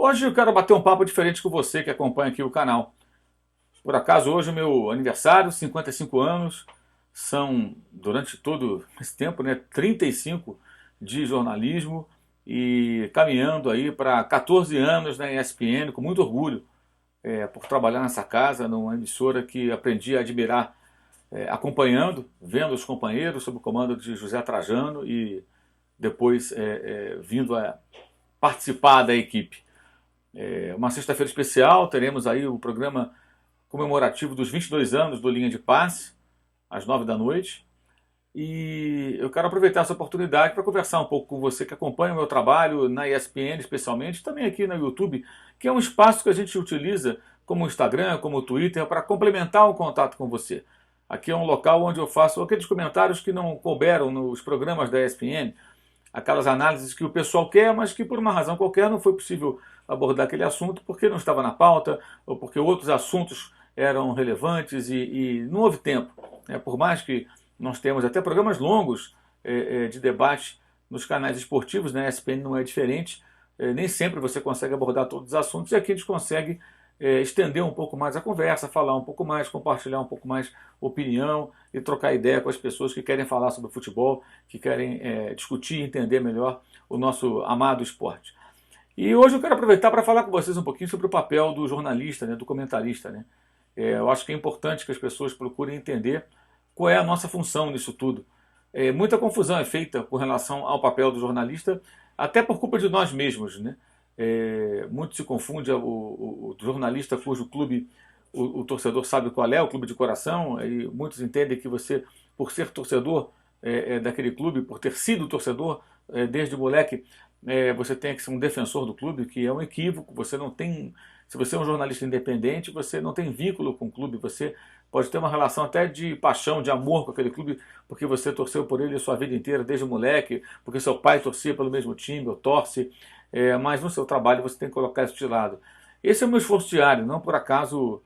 Hoje eu quero bater um papo diferente com você que acompanha aqui o canal. Por acaso hoje é o meu aniversário, 55 anos, são durante todo esse tempo, né, 35 de jornalismo e caminhando aí para 14 anos na ESPN, com muito orgulho por trabalhar nessa casa, numa emissora que aprendi a admirar, acompanhando, vendo os companheiros sob o comando de José Trajano e depois vindo a participar da equipe. Uma sexta-feira especial, teremos aí o programa comemorativo dos 22 anos do Linha de Passe, às 9 da noite. E eu quero aproveitar essa oportunidade para conversar um pouco com você que acompanha o meu trabalho na ESPN, especialmente, também aqui no YouTube, que é um espaço que a gente utiliza como o Instagram, como o Twitter, para complementar o contato com você. Aqui é um local onde eu faço aqueles comentários que não couberam nos programas da ESPN, aquelas análises que o pessoal quer, mas que por uma razão qualquer não foi possível abordar aquele assunto porque não estava na pauta ou porque outros assuntos eram relevantes e não houve tempo. Por mais que nós temos até programas longos de debate nos canais esportivos, né? A ESPN não é diferente, nem sempre você consegue abordar todos os assuntos e aqui a gente consegue estender um pouco mais a conversa, falar um pouco mais, compartilhar um pouco mais opinião e trocar ideia com as pessoas que querem falar sobre futebol, que querem discutir e entender melhor o nosso amado esporte. E hoje eu quero aproveitar para falar com vocês um pouquinho sobre o papel do jornalista, né, do comentarista, né? Eu acho que é importante que as pessoas procurem entender qual é a nossa função nisso tudo. Muita confusão é feita com relação ao papel do jornalista, até por culpa de nós mesmos, né? Muito se confunde o jornalista cujo clube o torcedor sabe qual é, o clube de coração, e muitos entendem que você, por ser torcedor daquele clube, por ter sido torcedor desde moleque, você tem que ser um defensor do clube, que é um equívoco. Você não tem, se você é um jornalista independente, você não tem vínculo com o clube, você pode ter uma relação até de paixão, de amor com aquele clube, porque você torceu por ele a sua vida inteira, desde moleque, porque seu pai torcia pelo mesmo time, ou torce, mas no seu trabalho você tem que colocar isso de lado. Esse é o meu esforço diário, não por acaso,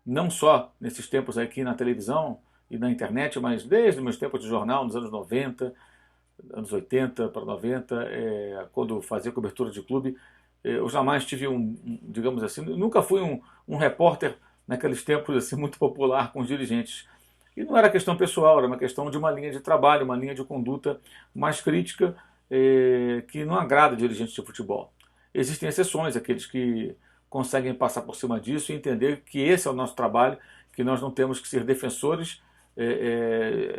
não só nesses tempos aqui na televisão e na internet, mas desde os meus tempos de jornal, nos anos 90, anos 80 para 90, quando fazia cobertura de clube, eu jamais tive digamos assim, nunca fui um repórter naqueles tempos assim muito popular com os dirigentes. E não era questão pessoal, era uma questão de uma linha de trabalho, uma linha de conduta mais crítica que não agrada dirigentes de futebol. Existem exceções, aqueles que conseguem passar por cima disso e entender que esse é o nosso trabalho, que nós não temos que ser defensores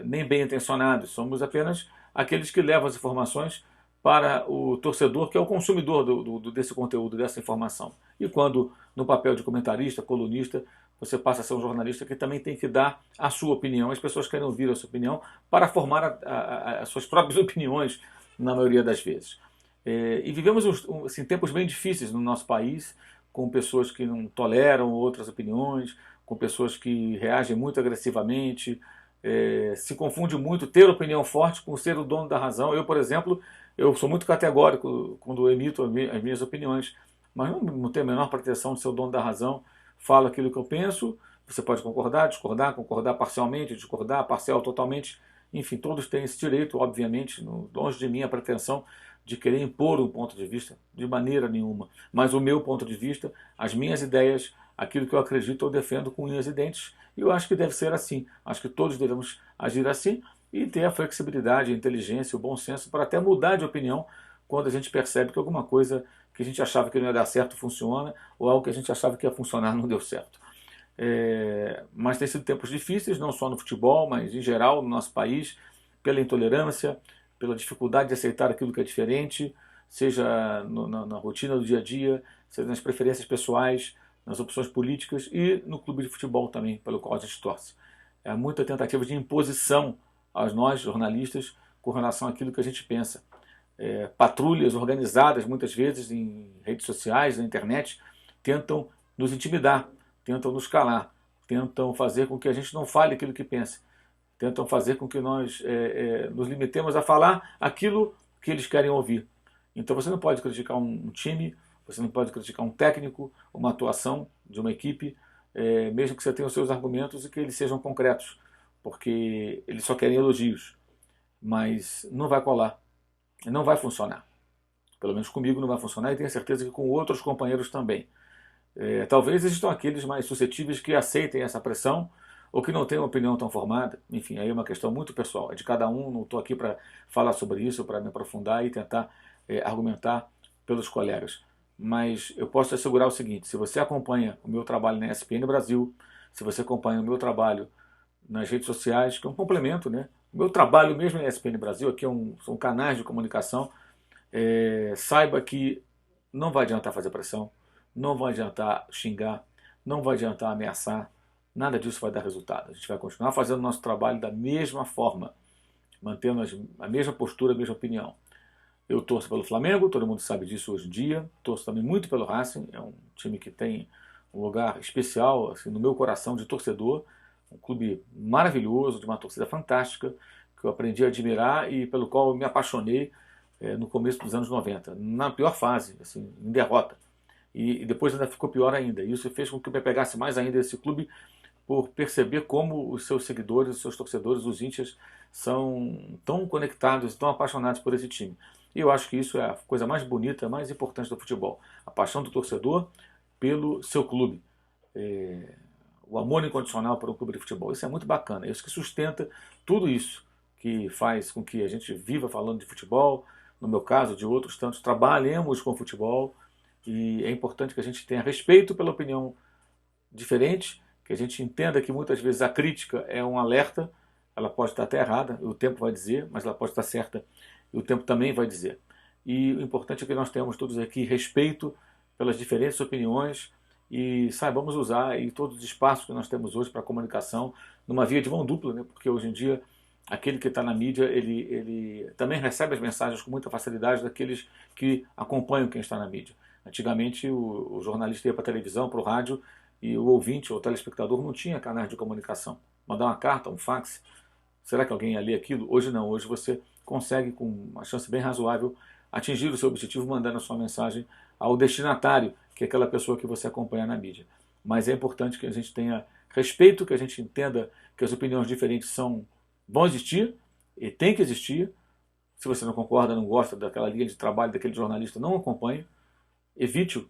nem bem intencionados, somos apenas aqueles que levam as informações para o torcedor, que é o consumidor desse conteúdo, dessa informação. E quando, no papel de comentarista, colunista, você passa a ser um jornalista que também tem que dar a sua opinião. As pessoas querem ouvir a sua opinião para formar as suas próprias opiniões, na maioria das vezes. E vivemos assim, tempos bem difíceis no nosso país, com pessoas que não toleram outras opiniões, com pessoas que reagem muito agressivamente. Se confunde muito ter opinião forte com ser o dono da razão. Eu, por exemplo, eu sou muito categórico quando emito as minhas opiniões, mas não tenho a menor pretensão de ser o dono da razão. Falo aquilo que eu penso, você pode concordar, discordar, concordar parcialmente, discordar parcial totalmente, enfim, todos têm esse direito, obviamente, longe de mim a pretensão de querer impor um ponto de vista, de maneira nenhuma, mas o meu ponto de vista, as minhas ideias, aquilo que eu acredito, eu defendo com unhas e dentes, e eu acho que deve ser assim. Acho que todos devemos agir assim e ter a flexibilidade, a inteligência, o bom senso para até mudar de opinião quando a gente percebe que alguma coisa que a gente achava que não ia dar certo funciona, ou algo que a gente achava que ia funcionar não deu certo. Mas tem sido tempos difíceis, não só no futebol, mas em geral no nosso país, pela intolerância, pela dificuldade de aceitar aquilo que é diferente, seja na rotina do dia a dia, seja nas preferências pessoais, nas opções políticas e no clube de futebol também, pelo qual a gente torce. É muita tentativa de imposição a nós, jornalistas, com relação àquilo que a gente pensa. Patrulhas organizadas, muitas vezes, em redes sociais, na internet, tentam nos intimidar, tentam nos calar, tentam fazer com que a gente não fale aquilo que pensa, tentam fazer com que nós nos limitemos a falar aquilo que eles querem ouvir. Então você não pode criticar um time, você não pode criticar um técnico, uma atuação de uma equipe, mesmo que você tenha os seus argumentos e que eles sejam concretos, porque eles só querem elogios, mas não vai colar, não vai funcionar. Pelo menos comigo não vai funcionar e tenho certeza que com outros companheiros também. Talvez existam aqueles mais suscetíveis que aceitem essa pressão ou que não tenham opinião tão formada. Enfim, aí é uma questão muito pessoal. É de cada um, não estou aqui para falar sobre isso, para me aprofundar e tentar argumentar pelos colegas. Mas eu posso te assegurar o seguinte, se você acompanha o meu trabalho na ESPN Brasil, se você acompanha o meu trabalho nas redes sociais, que é um complemento, né? O meu trabalho mesmo na ESPN Brasil, aqui são canais de comunicação, saiba que não vai adiantar fazer pressão, não vai adiantar xingar, não vai adiantar ameaçar, nada disso vai dar resultado. A gente vai continuar fazendo o nosso trabalho da mesma forma, mantendo a mesma postura, a mesma opinião. Eu torço pelo Flamengo, todo mundo sabe disso hoje em dia, torço também muito pelo Racing, é um time que tem um lugar especial assim, no meu coração de torcedor, um clube maravilhoso, de uma torcida fantástica, que eu aprendi a admirar e pelo qual eu me apaixonei no começo dos anos 90, na pior fase, assim, em derrota. E depois ainda ficou pior ainda. Isso fez com que eu me apegasse mais ainda a esse clube por perceber como os seus seguidores, os seus torcedores, os índios, são tão conectados, tão apaixonados por esse time. E eu acho que isso é a coisa mais bonita, mais importante do futebol. A paixão do torcedor pelo seu clube. O amor incondicional por um clube de futebol. Isso é muito bacana. É isso que sustenta tudo isso, que faz com que a gente viva falando de futebol, no meu caso, de outros tantos, trabalhemos com futebol. E é importante que a gente tenha respeito pela opinião diferente, que a gente entenda que muitas vezes a crítica é um alerta, ela pode estar até errada, o tempo vai dizer, mas ela pode estar certa e o tempo também vai dizer. E o importante é que nós tenhamos todos aqui respeito pelas diferentes opiniões e saibamos usar aí todos os espaços que nós temos hoje para comunicação numa via de mão dupla, né? Porque hoje em dia aquele que está na mídia, ele também recebe as mensagens com muita facilidade daqueles que acompanham quem está na mídia. Antigamente o jornalista ia para a televisão, para o rádio, e o ouvinte ou o telespectador não tinha canais de comunicação. Mandar uma carta, um fax, será que alguém ia ler aquilo? Hoje não, hoje você consegue, com uma chance bem razoável, atingir o seu objetivo mandando a sua mensagem ao destinatário, que é aquela pessoa que você acompanha na mídia. Mas é importante que a gente tenha respeito, que a gente entenda que as opiniões diferentes vão existir e tem que existir. Se você não concorda, não gosta daquela linha de trabalho daquele jornalista, não acompanhe, evite-o.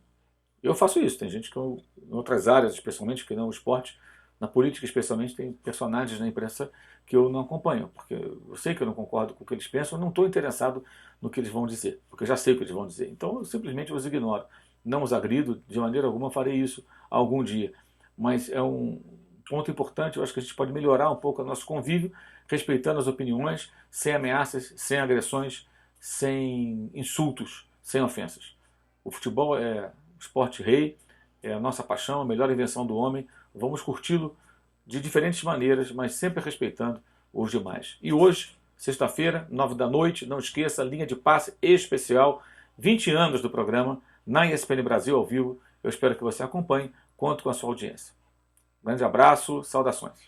Eu faço isso, tem gente que em outras áreas, especialmente, que não o esporte, na política especialmente, tem personagens na imprensa que eu não acompanho, porque eu sei que eu não concordo com o que eles pensam, eu não estou interessado no que eles vão dizer, porque eu já sei o que eles vão dizer. Então eu simplesmente os ignoro, não os agrido, de maneira alguma farei isso algum dia. Mas é um ponto importante, eu acho que a gente pode melhorar um pouco o nosso convívio, respeitando as opiniões, sem ameaças, sem agressões, sem insultos, sem ofensas. O futebol é o esporte rei, é a nossa paixão, a melhor invenção do homem. Vamos curti-lo de diferentes maneiras, mas sempre respeitando os demais. E hoje, sexta-feira, 9 da noite, não esqueça, linha de passe especial, 20 anos do programa, na ESPN Brasil ao vivo. Eu espero que você acompanhe, conto com a sua audiência. Um grande abraço, saudações.